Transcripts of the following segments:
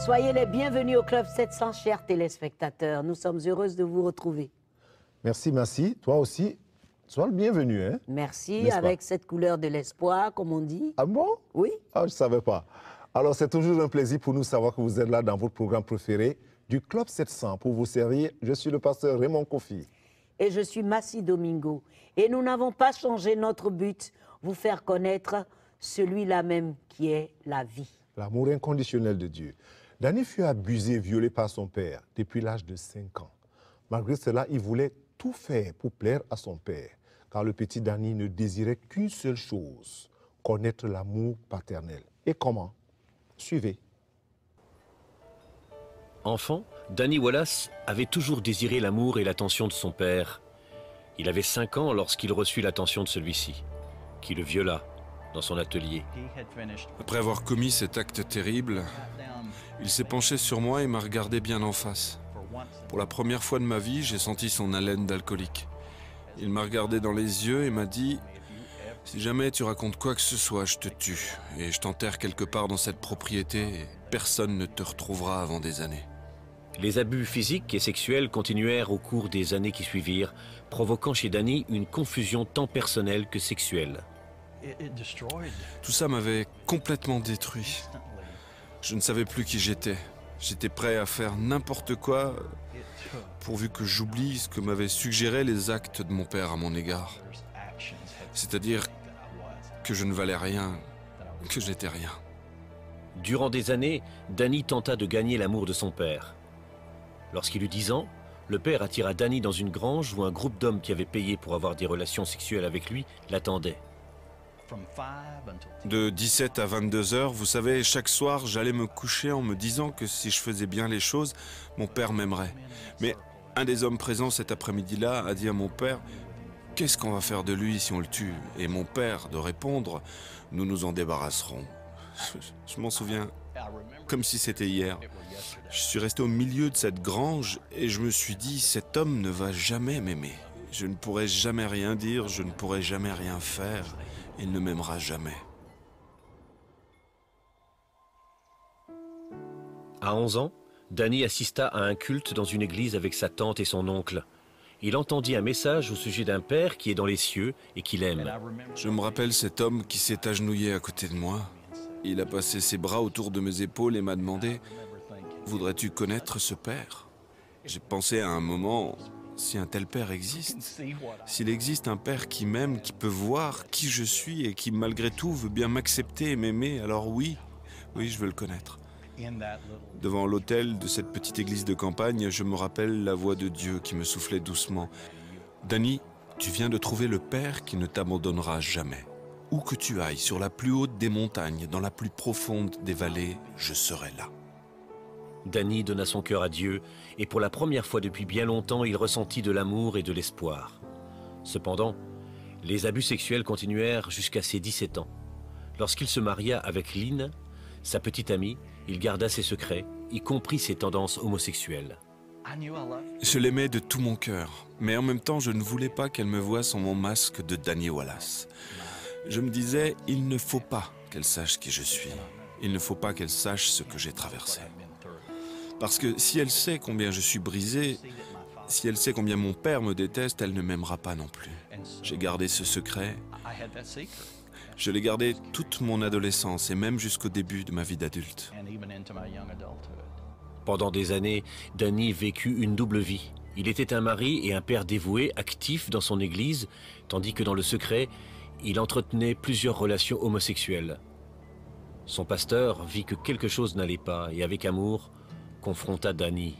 Soyez les bienvenus au Club 700, chers téléspectateurs. Nous sommes heureuses de vous retrouver. Merci, merci. Toi aussi, sois le bienvenu. Hein? Merci, avec cette couleur de l'espoir, comme on dit. Ah bon? Oui. Ah, je ne savais pas. Alors, c'est toujours un plaisir pour nous de savoir que vous êtes là dans votre programme préféré du Club 700. Pour vous servir, je suis le pasteur Raymond Kofi. Et je suis Massi Domingo. Et nous n'avons pas changé notre but, vous faire connaître celui-là même qui est la vie. L'amour inconditionnel de Dieu. Danny fut abusé et violé par son père depuis l'âge de 5 ans. Malgré cela, il voulait tout faire pour plaire à son père, car le petit Danny ne désirait qu'une seule chose, connaître l'amour paternel. Et comment? Suivez. Enfant, Danny Wallace avait toujours désiré l'amour et l'attention de son père. Il avait 5 ans lorsqu'il reçut l'attention de celui-ci, qui le viola dans son atelier. Après avoir commis cet acte terrible, il s'est penché sur moi et m'a regardé bien en face. Pour la première fois de ma vie, j'ai senti son haleine d'alcoolique. Il m'a regardé dans les yeux et m'a dit « Si jamais tu racontes quoi que ce soit, je te tue et je t'enterre quelque part dans cette propriété et personne ne te retrouvera avant des années. » Les abus physiques et sexuels continuèrent au cours des années qui suivirent, provoquant chez Danny une confusion tant personnelle que sexuelle. Tout ça m'avait complètement détruit. Je ne savais plus qui j'étais. J'étais prêt à faire n'importe quoi pourvu que j'oublie ce que m'avaient suggéré les actes de mon père à mon égard. C'est-à-dire que je ne valais rien, que j'étais rien. Durant des années, Danny tenta de gagner l'amour de son père. Lorsqu'il eut 10 ans, le père attira Danny dans une grange où un groupe d'hommes qui avaient payé pour avoir des relations sexuelles avec lui l'attendait. De 17 à 22 heures, vous savez, chaque soir, j'allais me coucher en me disant que si je faisais bien les choses, mon père m'aimerait. Mais un des hommes présents cet après-midi-là a dit à mon père « Qu'est-ce qu'on va faire de lui si on le tue ?» Et mon père de répondre « Nous nous en débarrasserons. » Je m'en souviens comme si c'était hier. Je suis resté au milieu de cette grange et je me suis dit « Cet homme ne va jamais m'aimer. Je ne pourrai jamais rien dire, je ne pourrai jamais rien faire. Il ne m'aimera jamais. » À 11 ans, Danny assista à un culte dans une église avec sa tante et son oncle. Il entendit un message au sujet d'un père qui est dans les cieux et qui l'aime. Je me rappelle cet homme qui s'est agenouillé à côté de moi. Il a passé ses bras autour de mes épaules et m'a demandé « Voudrais-tu connaître ce père ?» J'ai pensé à un moment, si un tel père existe, s'il existe un père qui m'aime, qui peut voir qui je suis et qui malgré tout veut bien m'accepter et m'aimer, alors oui, je veux le connaître. Devant l'autel de cette petite église de campagne, je me rappelle la voix de Dieu qui me soufflait doucement. « Danny, tu viens de trouver le Père qui ne t'abandonnera jamais. Où que tu ailles, sur la plus haute des montagnes, dans la plus profonde des vallées, je serai là. » Danny donna son cœur à Dieu et pour la première fois depuis bien longtemps, il ressentit de l'amour et de l'espoir. Cependant, les abus sexuels continuèrent jusqu'à ses 17 ans. Lorsqu'il se maria avec Lynn, sa petite amie, il garda ses secrets, y compris ses tendances homosexuelles. Je l'aimais de tout mon cœur, mais en même temps, je ne voulais pas qu'elle me voie sans mon masque de Danny Wallace. Je me disais, il ne faut pas qu'elle sache qui je suis. Il ne faut pas qu'elle sache ce que j'ai traversé. Parce que si elle sait combien je suis brisé, si elle sait combien mon père me déteste, elle ne m'aimera pas non plus. J'ai gardé ce secret. Je l'ai gardé toute mon adolescence et même jusqu'au début de ma vie d'adulte. Pendant des années, Danny vécut une double vie. Il était un mari et un père dévoué, actif dans son église, tandis que dans le secret, il entretenait plusieurs relations homosexuelles. Son pasteur vit que quelque chose n'allait pas et avec amour, confronta Danny.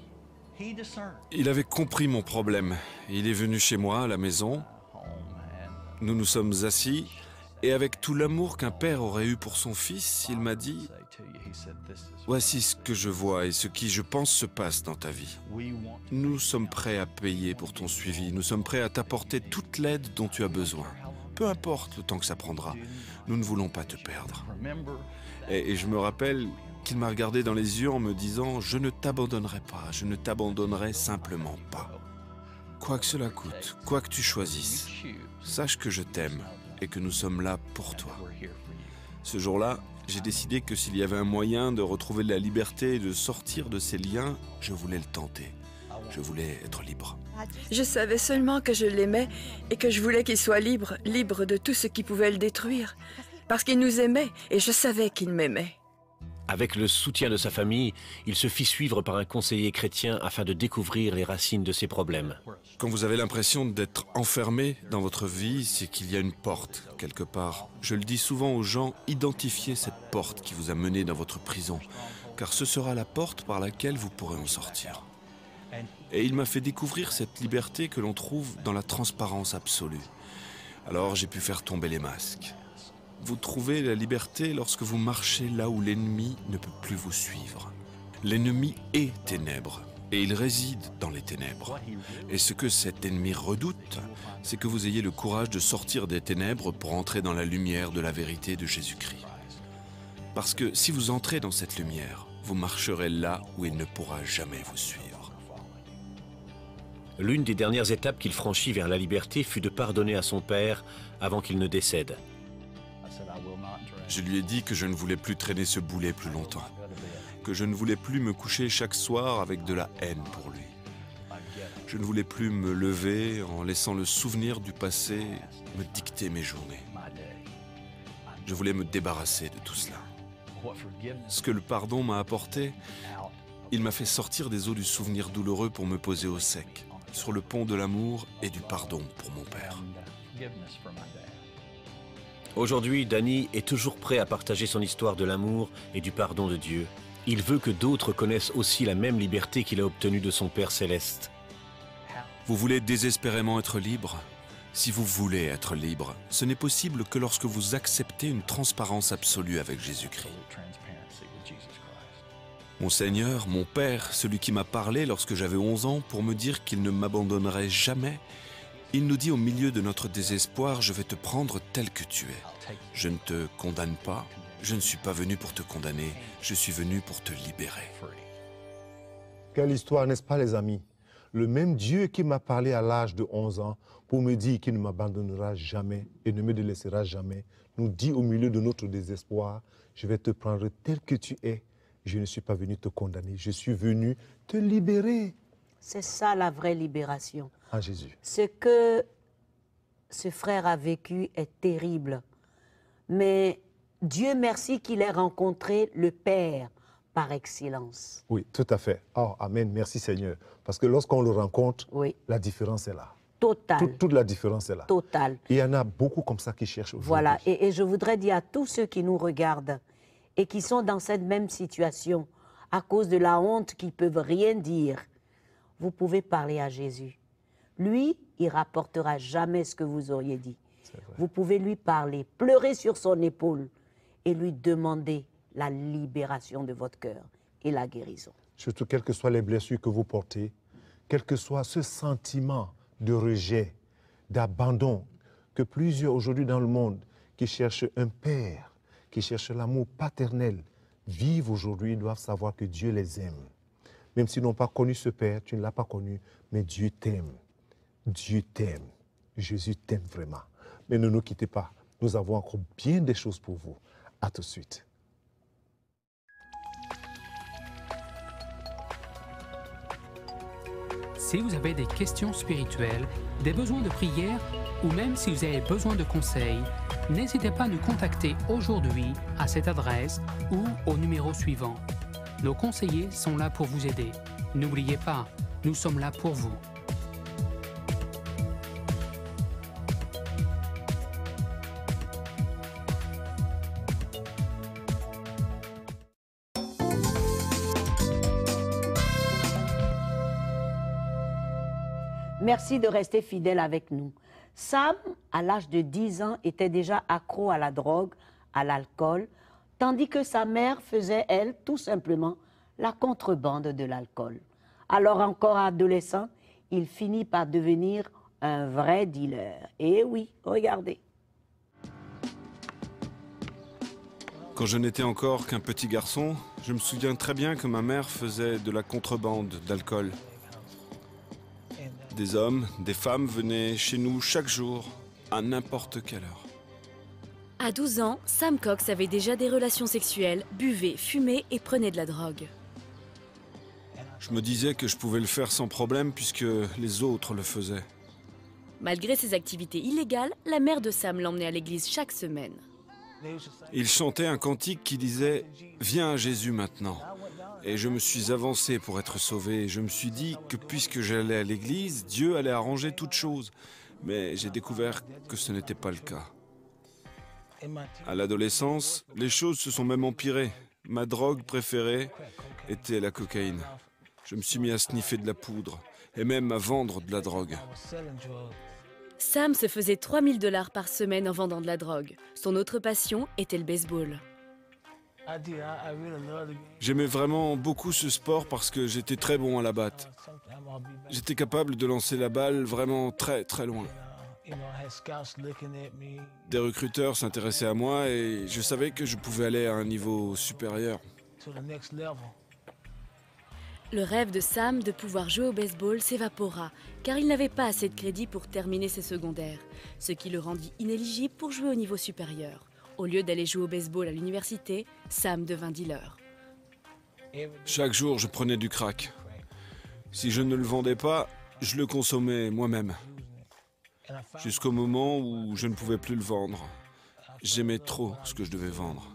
Il avait compris mon problème. Il est venu chez moi à la maison. Nous nous sommes assis et avec tout l'amour qu'un père aurait eu pour son fils, il m'a dit « Voici ce que je vois et ce qui, je pense, se passe dans ta vie. Nous sommes prêts à payer pour ton suivi. Nous sommes prêts à t'apporter toute l'aide dont tu as besoin. Peu importe le temps que ça prendra. Nous ne voulons pas te perdre. » Et je me rappelle qu'il m'a regardé dans les yeux en me disant « Je ne t'abandonnerai pas, je ne t'abandonnerai simplement pas. Quoi que cela coûte, quoi que tu choisisses, sache que je t'aime et que nous sommes là pour toi. » Ce jour-là, J'ai décidé que s'il y avait un moyen de retrouver la liberté et de sortir de ces liens, je voulais le tenter. Je voulais être libre. Je savais seulement que je l'aimais et que je voulais qu'il soit libre, libre de tout ce qui pouvait le détruire. Parce qu'il nous aimait et je savais qu'il m'aimait. Avec le soutien de sa famille, il se fit suivre par un conseiller chrétien afin de découvrir les racines de ses problèmes. Quand vous avez l'impression d'être enfermé dans votre vie, c'est qu'il y a une porte, quelque part. Je le dis souvent aux gens, identifiez cette porte qui vous a mené dans votre prison, car ce sera la porte par laquelle vous pourrez en sortir. Et il m'a fait découvrir cette liberté que l'on trouve dans la transparence absolue. Alors j'ai pu faire tomber les masques. Vous trouvez la liberté lorsque vous marchez là où l'ennemi ne peut plus vous suivre. L'ennemi est ténèbres, et il réside dans les ténèbres. Et ce que cet ennemi redoute, c'est que vous ayez le courage de sortir des ténèbres pour entrer dans la lumière de la vérité de Jésus-Christ. Parce que si vous entrez dans cette lumière, vous marcherez là où il ne pourra jamais vous suivre. L'une des dernières étapes qu'il franchit vers la liberté fut de pardonner à son père avant qu'il ne décède. Je lui ai dit que je ne voulais plus traîner ce boulet plus longtemps, que je ne voulais plus me coucher chaque soir avec de la haine pour lui. Je ne voulais plus me lever en laissant le souvenir du passé me dicter mes journées. Je voulais me débarrasser de tout cela. Ce que le pardon m'a apporté, il m'a fait sortir des eaux du souvenir douloureux pour me poser au sec, sur le pont de l'amour et du pardon pour mon père. Aujourd'hui, Danny est toujours prêt à partager son histoire de l'amour et du pardon de Dieu. Il veut que d'autres connaissent aussi la même liberté qu'il a obtenue de son Père céleste. Vous voulez désespérément être libre ? Si vous voulez être libre, ce n'est possible que lorsque vous acceptez une transparence absolue avec Jésus-Christ. Mon Seigneur, mon Père, celui qui m'a parlé lorsque j'avais 11 ans pour me dire qu'il ne m'abandonnerait jamais, il nous dit au milieu de notre désespoir, je vais te prendre tel que tu es. Je ne te condamne pas, je ne suis pas venu pour te condamner, je suis venu pour te libérer. Quelle histoire, n'est-ce pas les amis? Le même Dieu qui m'a parlé à l'âge de 11 ans pour me dire qu'il ne m'abandonnera jamais et ne me délaissera jamais, nous dit au milieu de notre désespoir, je vais te prendre tel que tu es. Je ne suis pas venu te condamner, je suis venu te libérer. C'est ça la vraie libération. En Jésus. Ce que ce frère a vécu est terrible. Mais Dieu merci qu'il ait rencontré le Père par excellence. Oui, tout à fait. Oh, amen, merci Seigneur. Parce que lorsqu'on le rencontre, Oui. la différence est là. Total. Toute la différence est là. Total. Et il y en a beaucoup comme ça qui cherchent aujourd'hui. Voilà. Et je voudrais dire à tous ceux qui nous regardent et qui sont dans cette même situation, à cause de la honte, qui ne peuvent rien dire, vous pouvez parler à Jésus. Lui, il ne rapportera jamais ce que vous auriez dit. Vous pouvez lui parler, pleurer sur son épaule et lui demander la libération de votre cœur et la guérison. Surtout, quelles que soient les blessures que vous portez, quel que soit ce sentiment de rejet, d'abandon, que plusieurs aujourd'hui dans le monde qui cherchent un père, qui cherchent l'amour paternel, vivent aujourd'hui, doivent savoir que Dieu les aime. Même s'ils n'ont pas connu ce père, tu ne l'as pas connu, mais Dieu t'aime. Dieu t'aime. Jésus t'aime vraiment. Mais ne nous quittez pas. Nous avons encore bien des choses pour vous. À tout de suite. Si vous avez des questions spirituelles, des besoins de prière ou même si vous avez besoin de conseils, n'hésitez pas à nous contacter aujourd'hui à cette adresse ou au numéro suivant. Nos conseillers sont là pour vous aider. N'oubliez pas, nous sommes là pour vous. Merci de rester fidèle avec nous. Sam, à l'âge de 10 ans, était déjà accro à la drogue, à l'alcool, tandis que sa mère faisait, elle, tout simplement, la contrebande de l'alcool. Alors encore adolescent, il finit par devenir un vrai dealer. Et oui, regardez. Quand je n'étais encore qu'un petit garçon, je me souviens très bien que ma mère faisait de la contrebande d'alcool. Des hommes, des femmes venaient chez nous chaque jour, à n'importe quelle heure. À 12 ans, Sam Cox avait déjà des relations sexuelles, buvait, fumait et prenait de la drogue. Je me disais que je pouvais le faire sans problème puisque les autres le faisaient. Malgré ses activités illégales, la mère de Sam l'emmenait à l'église chaque semaine. Il chantait un cantique qui disait « Viens à Jésus maintenant ». Et je me suis avancé pour être sauvé. Je me suis dit que puisque j'allais à l'église, Dieu allait arranger toutes choses. Mais j'ai découvert que ce n'était pas le cas. À l'adolescence, les choses se sont même empirées. Ma drogue préférée était la cocaïne. Je me suis mis à sniffer de la poudre et même à vendre de la drogue. Sam se faisait 3 000 $ par semaine en vendant de la drogue. Son autre passion était le baseball. J'aimais vraiment beaucoup ce sport parce que j'étais très bon à la batte. J'étais capable de lancer la balle vraiment très très loin. Des recruteurs s'intéressaient à moi et je savais que je pouvais aller à un niveau supérieur. Le rêve de Sam de pouvoir jouer au baseball s'évapora, car il n'avait pas assez de crédit pour terminer ses secondaires, ce qui le rendit inéligible pour jouer au niveau supérieur. Au lieu d'aller jouer au baseball à l'université, Sam devint dealer. Chaque jour, je prenais du crack. Si je ne le vendais pas, je le consommais moi-même. Jusqu'au moment où je ne pouvais plus le vendre. J'aimais trop ce que je devais vendre.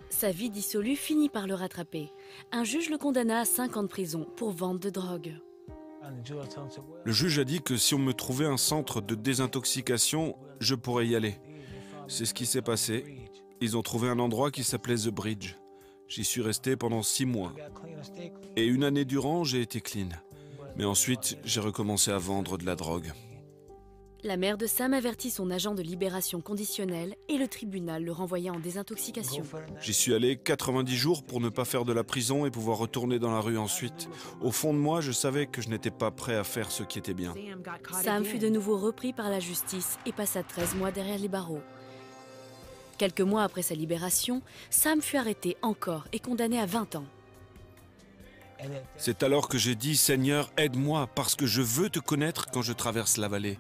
Sa vie dissolue finit par le rattraper. Un juge le condamna à 5 ans de prison pour vente de drogue. Le juge a dit que si on me trouvait un centre de désintoxication, je pourrais y aller. C'est ce qui s'est passé. Ils ont trouvé un endroit qui s'appelait The Bridge. J'y suis resté pendant 6 mois. Et 1 année durant, j'ai été clean. Mais ensuite, j'ai recommencé à vendre de la drogue. La mère de Sam avertit son agent de libération conditionnelle et le tribunal le renvoya en désintoxication. J'y suis allé 90 jours pour ne pas faire de la prison et pouvoir retourner dans la rue ensuite. Au fond de moi, je savais que je n'étais pas prêt à faire ce qui était bien. Sam fut de nouveau repris par la justice et passa 13 mois derrière les barreaux. Quelques mois après sa libération, Sam fut arrêté encore et condamné à 20 ans. C'est alors que j'ai dit « Seigneur, aide-moi parce que je veux te connaître quand je traverse la vallée ».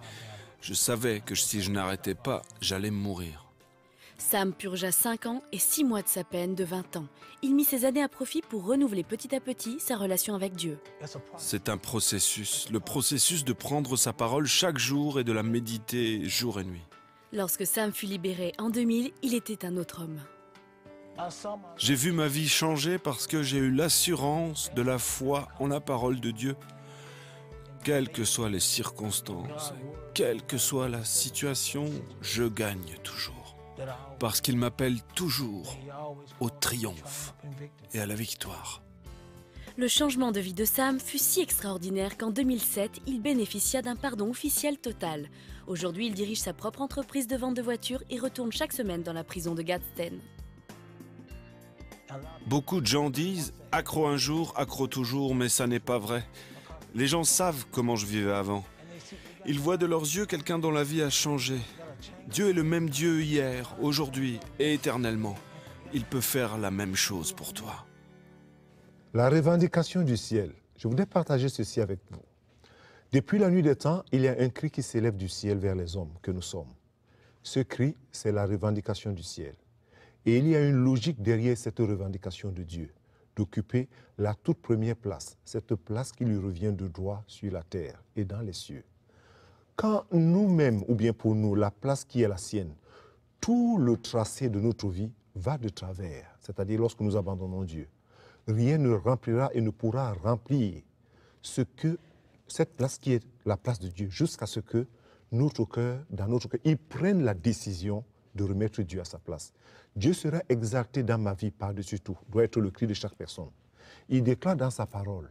Je savais que si je n'arrêtais pas, j'allais mourir. Sam purgea 5 ans et 6 mois de sa peine de 20 ans. Il mit ses années à profit pour renouveler petit à petit sa relation avec Dieu. C'est un processus, le processus de prendre sa parole chaque jour et de la méditer jour et nuit. Lorsque Sam fut libéré en 2000, il était un autre homme. J'ai vu ma vie changer parce que j'ai eu l'assurance de la foi en la parole de Dieu. Quelles que soient les circonstances, quelle que soit la situation, je gagne toujours. Parce qu'il m'appelle toujours au triomphe et à la victoire. Le changement de vie de Sam fut si extraordinaire qu'en 2007, il bénéficia d'un pardon officiel total. Aujourd'hui, il dirige sa propre entreprise de vente de voitures et retourne chaque semaine dans la prison de Gadsden. Beaucoup de gens disent « accro un jour, accro toujours », mais ça n'est pas vrai. Les gens savent comment je vivais avant. Ils voient de leurs yeux quelqu'un dont la vie a changé. Dieu est le même Dieu hier, aujourd'hui et éternellement. Il peut faire la même chose pour toi. La revendication du ciel. Je voudrais partager ceci avec vous. Depuis la nuit des temps, il y a un cri qui s'élève du ciel vers les hommes que nous sommes. Ce cri, c'est la revendication du ciel. Et il y a une logique derrière cette revendication de Dieu, d'occuper la toute première place, cette place qui lui revient de droit sur la terre et dans les cieux. Quand nous-mêmes, ou bien pour nous, la place qui est la sienne, tout le tracé de notre vie va de travers, c'est-à-dire lorsque nous abandonnons Dieu, rien ne remplira et ne pourra remplir cette place qui est la place de Dieu, jusqu'à ce que notre cœur, dans notre cœur, il prenne la décision de remettre Dieu à sa place. Dieu sera exalté dans ma vie par-dessus tout, doit être le cri de chaque personne. Il déclare dans sa parole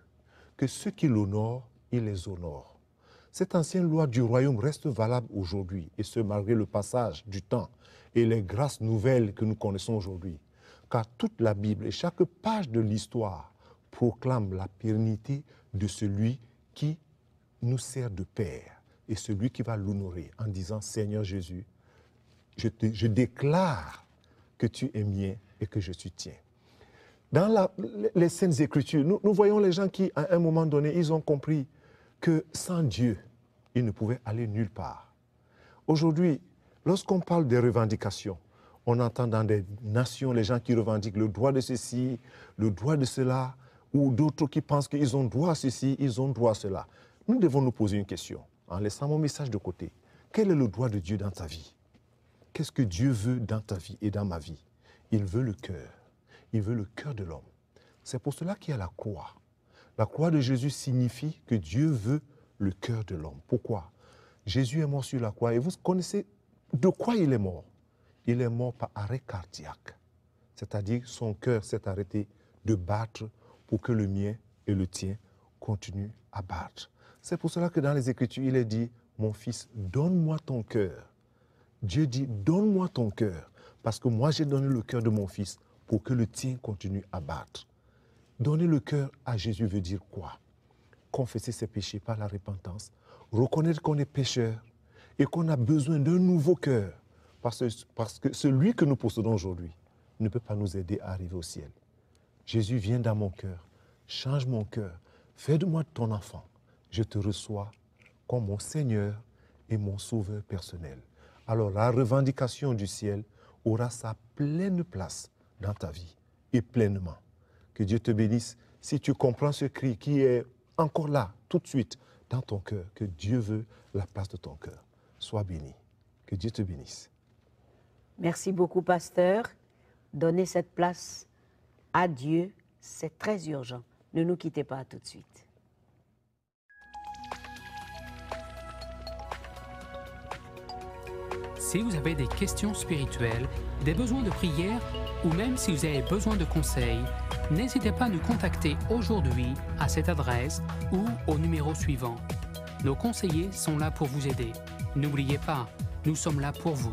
que ceux qui l'honorent, il les honore. Cette ancienne loi du royaume reste valable aujourd'hui, et ce malgré le passage du temps et les grâces nouvelles que nous connaissons aujourd'hui. Car toute la Bible et chaque page de l'histoire proclame la pérennité de celui qui nous sert de Père et celui qui va l'honorer en disant « Seigneur Jésus, je déclare que tu es mien et que je suis tien. » Dans les Saintes Écritures, nous voyons les gens qui, à un moment donné, ils ont compris que sans Dieu, ils ne pouvaient aller nulle part. Aujourd'hui, Lorsqu'on parle des revendications, on entend dans des nations les gens qui revendiquent le droit de ceci, le droit de cela, ou d'autres qui pensent qu'ils ont droit à ceci, ils ont droit à cela. Nous devons nous poser une question, en laissant mon message de côté. Quel est le droit de Dieu dans ta vie? Qu'est-ce que Dieu veut dans ta vie et dans ma vie? Il veut le cœur. Il veut le cœur de l'homme. C'est pour cela qu'il y a la croix. La croix de Jésus signifie que Dieu veut le cœur de l'homme. Pourquoi? Jésus est mort sur la croix et vous connaissez de quoi il est mort. Il est mort par arrêt cardiaque. C'est-à-dire son cœur s'est arrêté de battre pour que le mien et le tien continuent à battre. C'est pour cela que dans les Écritures, il est dit, mon fils, donne-moi ton cœur. Dieu dit, donne-moi ton cœur, parce que moi j'ai donné le cœur de mon fils pour que le tien continue à battre. Donner le cœur à Jésus veut dire quoi? Confesser ses péchés par la repentance, reconnaître qu'on est pécheur et qu'on a besoin d'un nouveau cœur, parce que celui que nous possédons aujourd'hui ne peut pas nous aider à arriver au ciel. Jésus, viens dans mon cœur, change mon cœur, fais de moi ton enfant. Je te reçois comme mon Seigneur et mon Sauveur personnel. Alors la revendication du ciel aura sa pleine place dans ta vie et pleinement. Que Dieu te bénisse si tu comprends ce cri qui est encore là, tout de suite, dans ton cœur, que Dieu veut la place de ton cœur. Sois béni. Que Dieu te bénisse. Merci beaucoup, pasteur. Donnez cette place à Dieu, c'est très urgent. Ne nous quittez pas tout de suite. Si vous avez des questions spirituelles, des besoins de prière ou même si vous avez besoin de conseils, n'hésitez pas à nous contacter aujourd'hui à cette adresse ou au numéro suivant. Nos conseillers sont là pour vous aider. N'oubliez pas, nous sommes là pour vous.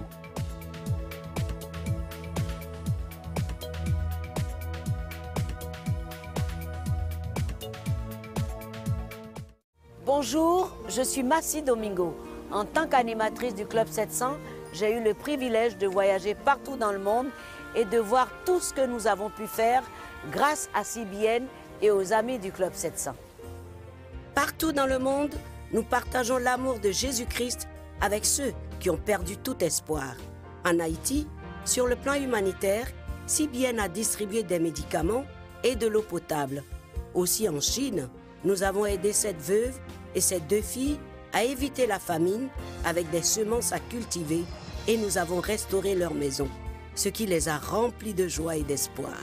Bonjour, je suis Massi Domingo. En tant qu'animatrice du Club 700, j'ai eu le privilège de voyager partout dans le monde et de voir tout ce que nous avons pu faire grâce à CBN et aux amis du Club 700. Partout dans le monde, nous partageons l'amour de Jésus-Christ avec ceux qui ont perdu tout espoir. En Haïti, sur le plan humanitaire, CBN a distribué des médicaments et de l'eau potable. Aussi en Chine, nous avons aidé cette veuve et ses 2 filles à éviter la famine avec des semences à cultiver et nous avons restauré leur maison, ce qui les a remplis de joie et d'espoir.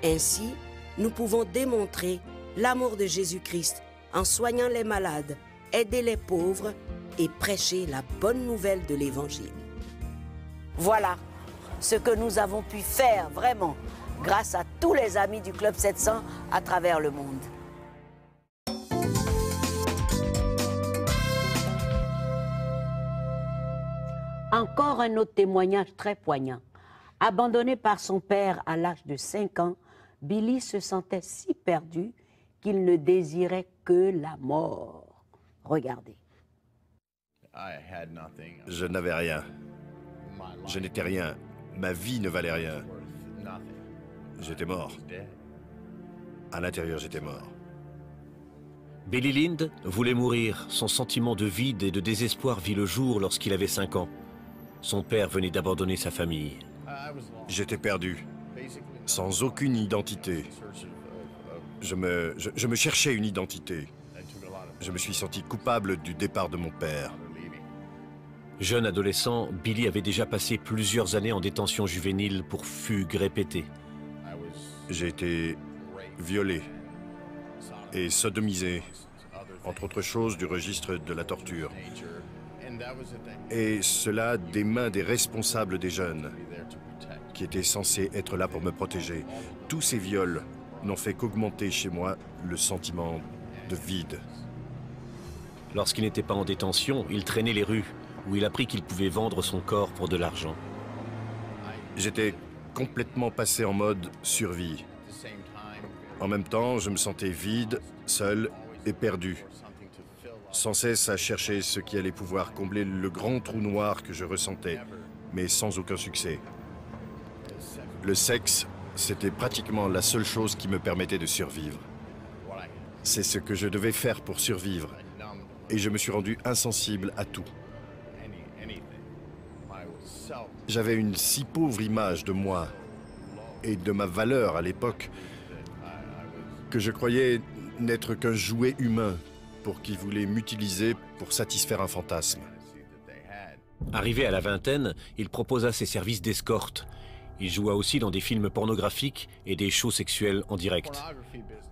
Ainsi, nous pouvons démontrer l'amour de Jésus-Christ en soignant les malades, aider les pauvres et prêcher la bonne nouvelle de l'Évangile. Voilà ce que nous avons pu faire vraiment grâce à tous les amis du Club 700 à travers le monde. Encore un autre témoignage très poignant. Abandonné par son père à l'âge de 5 ans, Billy se sentait si perdu qu'il ne désirait que la mort. Regardez. Je n'avais rien. Je n'étais rien. Ma vie ne valait rien. J'étais mort. À l'intérieur, j'étais mort. Billy Lind voulait mourir. Son sentiment de vide et de désespoir vit le jour lorsqu'il avait 5 ans. Son père venait d'abandonner sa famille. J'étais perdu, sans aucune identité. Je me cherchais une identité. Je me suis senti coupable du départ de mon père. Jeune adolescent, Billy avait déjà passé plusieurs années en détention juvénile pour fugues répétées. J'ai été violé et sodomisé, entre autres choses du registre de la torture. Et cela des mains des responsables des jeunes, qui étaient censés être là pour me protéger. Tous ces viols n'ont fait qu'augmenter chez moi le sentiment de vide. Lorsqu'il n'était pas en détention, il traînait les rues, où il apprit qu'il pouvait vendre son corps pour de l'argent. J'étais complètement passé en mode survie. En même temps, je me sentais vide, seul et perdu. Sans cesse à chercher ce qui allait pouvoir combler le grand trou noir que je ressentais, mais sans aucun succès. Le sexe, c'était pratiquement la seule chose qui me permettait de survivre. C'est ce que je devais faire pour survivre, et je me suis rendu insensible à tout. J'avais une si pauvre image de moi et de ma valeur à l'époque que je croyais n'être qu'un jouet humain pour qui voulait m'utiliser pour satisfaire un fantasme. Arrivé à la vingtaine, il proposa ses services d'escorte. Il joua aussi dans des films pornographiques et des shows sexuels en direct.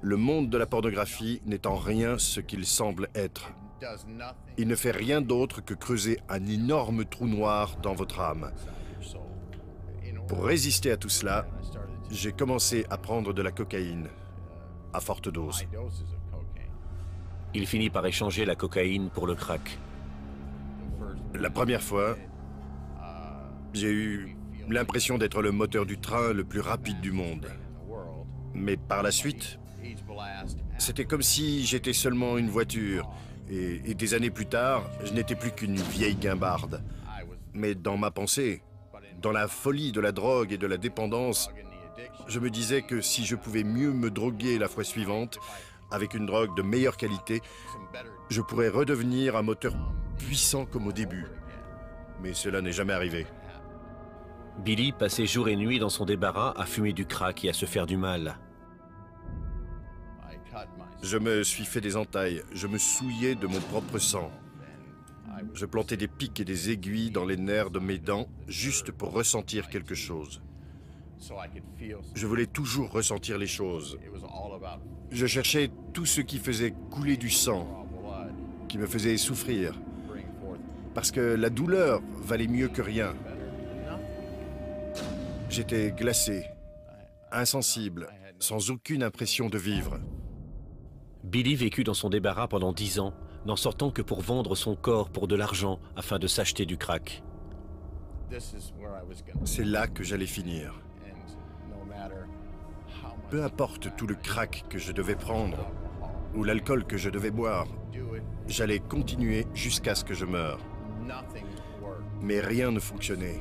Le monde de la pornographie n'est en rien ce qu'il semble être. Il ne fait rien d'autre que creuser un énorme trou noir dans votre âme. Pour résister à tout cela, j'ai commencé à prendre de la cocaïne à forte dose. Il finit par échanger la cocaïne pour le crack. La première fois, j'ai eu l'impression d'être le moteur du train le plus rapide du monde. Mais par la suite, c'était comme si j'étais seulement une voiture. Et des années plus tard, je n'étais plus qu'une vieille guimbarde. Mais dans ma pensée, dans la folie de la drogue et de la dépendance, je me disais que si je pouvais mieux me droguer la fois suivante, avec une drogue de meilleure qualité, je pourrais redevenir un moteur puissant comme au début. Mais cela n'est jamais arrivé. Billy passait jour et nuit dans son débarras à fumer du crack et à se faire du mal. Je me suis fait des entailles, je me souillais de mon propre sang. Je plantais des pics et des aiguilles dans les nerfs de mes dents juste pour ressentir quelque chose. Je voulais toujours ressentir les choses. Je cherchais tout ce qui faisait couler du sang, qui me faisait souffrir. Parce que la douleur valait mieux que rien. J'étais glacé, insensible, sans aucune impression de vivre. Billy vécut dans son débarras pendant 10 ans, n'en sortant que pour vendre son corps pour de l'argent afin de s'acheter du crack. C'est là que j'allais finir. Peu importe tout le crack que je devais prendre, ou l'alcool que je devais boire, j'allais continuer jusqu'à ce que je meure. Mais rien ne fonctionnait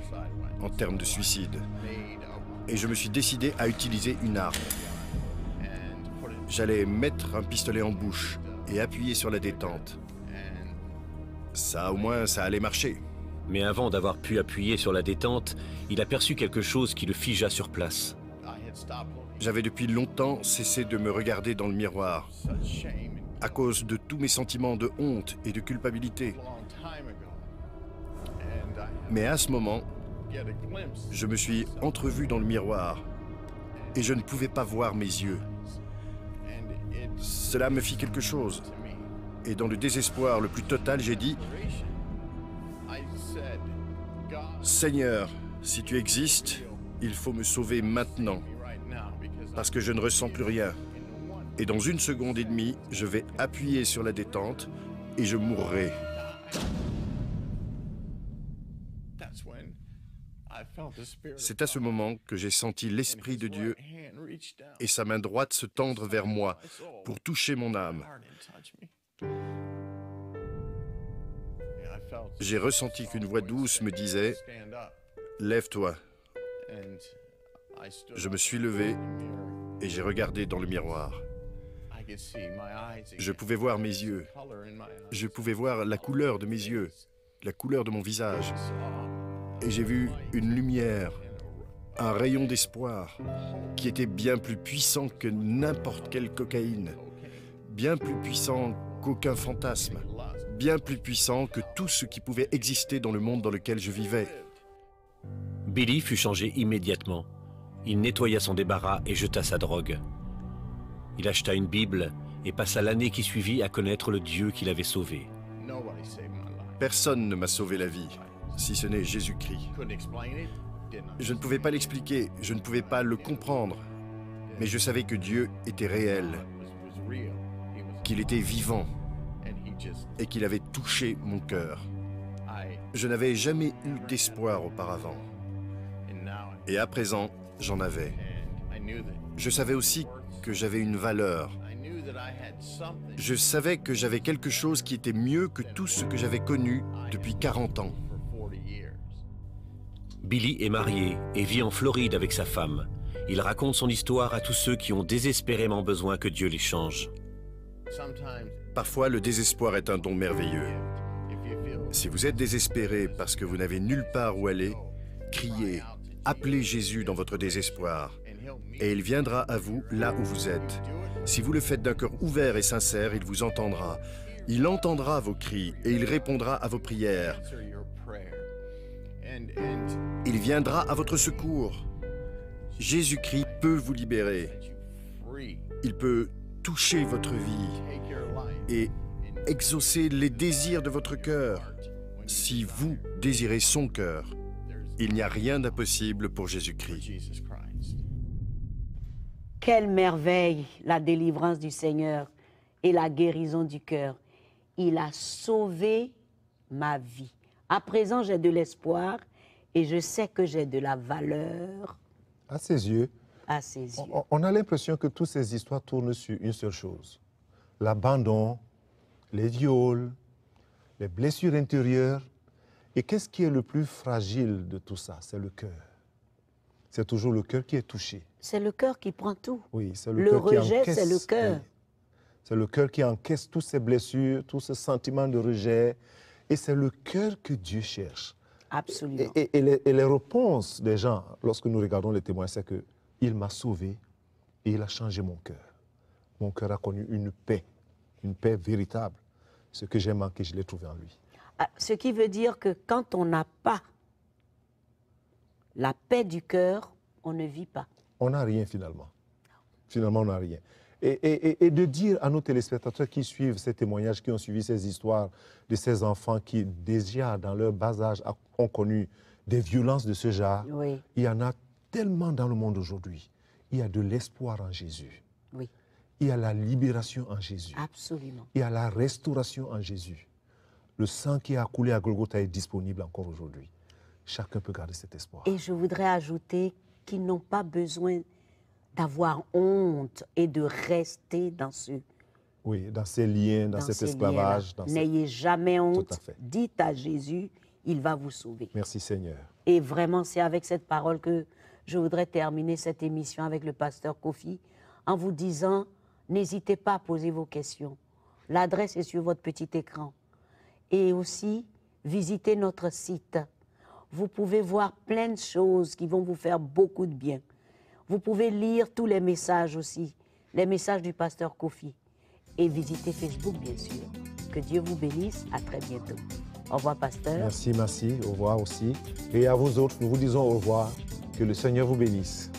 en termes de suicide. Et je me suis décidé à utiliser une arme. J'allais mettre un pistolet en bouche et appuyer sur la détente. Ça, au moins, ça allait marcher. Mais avant d'avoir pu appuyer sur la détente, il aperçut quelque chose qui le figea sur place. J'avais depuis longtemps cessé de me regarder dans le miroir, à cause de tous mes sentiments de honte et de culpabilité. Mais à ce moment, je me suis entrevu dans le miroir et je ne pouvais pas voir mes yeux. Cela me fit quelque chose. Et dans le désespoir le plus total, j'ai dit « Seigneur, si tu existes, il faut me sauver maintenant, parce que je ne ressens plus rien. Et dans 1 seconde et demie, je vais appuyer sur la détente et je mourrai. » C'est à ce moment que j'ai senti l'Esprit de Dieu et sa main droite se tendre vers moi pour toucher mon âme. J'ai ressenti qu'une voix douce me disait « Lève-toi ». Je me suis levé et j'ai regardé dans le miroir. Je pouvais voir mes yeux. Je pouvais voir la couleur de mes yeux, la couleur de mon visage. Et j'ai vu une lumière, un rayon d'espoir qui était bien plus puissant que n'importe quelle cocaïne, bien plus puissant qu'aucun fantasme, bien plus puissant que tout ce qui pouvait exister dans le monde dans lequel je vivais. Billy fut changé immédiatement. Il nettoya son débarras et jeta sa drogue. Il acheta une Bible et passa l'année qui suivit à connaître le Dieu qui l'avait sauvé. Personne ne m'a sauvé la vie, si ce n'est Jésus-Christ. Je ne pouvais pas l'expliquer, je ne pouvais pas le comprendre, mais je savais que Dieu était réel, qu'il était vivant et qu'il avait touché mon cœur. Je n'avais jamais eu d'espoir auparavant. Et à présent, j'en avais. Je savais aussi que j'avais une valeur. Je savais que j'avais quelque chose qui était mieux que tout ce que j'avais connu depuis 40 ans. Billy est marié et vit en Floride avec sa femme. Il raconte son histoire à tous ceux qui ont désespérément besoin que Dieu les change. Parfois, le désespoir est un don merveilleux. Si vous êtes désespéré parce que vous n'avez nulle part où aller, criez, appelez Jésus dans votre désespoir, et il viendra à vous là où vous êtes. Si vous le faites d'un cœur ouvert et sincère, il vous entendra. Il entendra vos cris et il répondra à vos prières. Il viendra à votre secours. Jésus-Christ peut vous libérer. Il peut toucher votre vie et exaucer les désirs de votre cœur. Si vous désirez son cœur, il n'y a rien d'impossible pour Jésus-Christ. Quelle merveille, la délivrance du Seigneur et la guérison du cœur. Il a sauvé ma vie. À présent, j'ai de l'espoir et je sais que j'ai de la valeur. À ses yeux, À ses yeux. on a l'impression que toutes ces histoires tournent sur une seule chose. L'abandon, les viols, les blessures intérieures. Et qu'est-ce qui est le plus fragile de tout ça? C'est le cœur. C'est toujours le cœur qui est touché. C'est le cœur qui prend tout. Oui, c'est Le cœur qui rejet, encaisse, c'est le cœur. oui. C'est le cœur qui encaisse toutes ces blessures, tous ces sentiments de rejet. Et c'est le cœur que Dieu cherche. Absolument. Et les réponses des gens, lorsque nous regardons les témoins, c'est qu'il m'a sauvé et il a changé mon cœur. Mon cœur a connu une paix véritable. Ce que j'ai manqué, je l'ai trouvé en lui. Ah, ce qui veut dire que quand on n'a pas la paix du cœur, on ne vit pas. On n'a rien finalement. Finalement, on n'a rien. Et de dire à nos téléspectateurs qui suivent ces témoignages, qui ont suivi ces histoires de ces enfants qui, déjà dans leur bas âge, ont connu des violences de ce genre, Oui. il y en a tellement dans le monde aujourd'hui. Il y a de l'espoir en Jésus. Oui, Il y a la libération en Jésus. absolument. Il y a la restauration en Jésus. Le sang qui a coulé à Golgotha est disponible encore aujourd'hui. Chacun peut garder cet espoir. Et je voudrais ajouter qu'ils n'ont pas besoin d'avoir honte et de rester dans Oui, dans ces liens, dans cet ces esclavage. liens-là. N'ayez jamais honte. Tout à fait. Dites à Jésus, il va vous sauver. Merci Seigneur. Et vraiment, c'est avec cette parole que je voudrais terminer cette émission avec le pasteur Kofi en vous disant, n'hésitez pas à poser vos questions. L'adresse est sur votre petit écran. Et aussi, visitez notre site. Vous pouvez voir plein de choses qui vont vous faire beaucoup de bien. Vous pouvez lire tous les messages aussi, les messages du pasteur Kofi. Et visitez Facebook, bien sûr. Que Dieu vous bénisse. À très bientôt. Au revoir, pasteur. Merci. Au revoir aussi. Et à vous autres, nous vous disons au revoir. Que le Seigneur vous bénisse.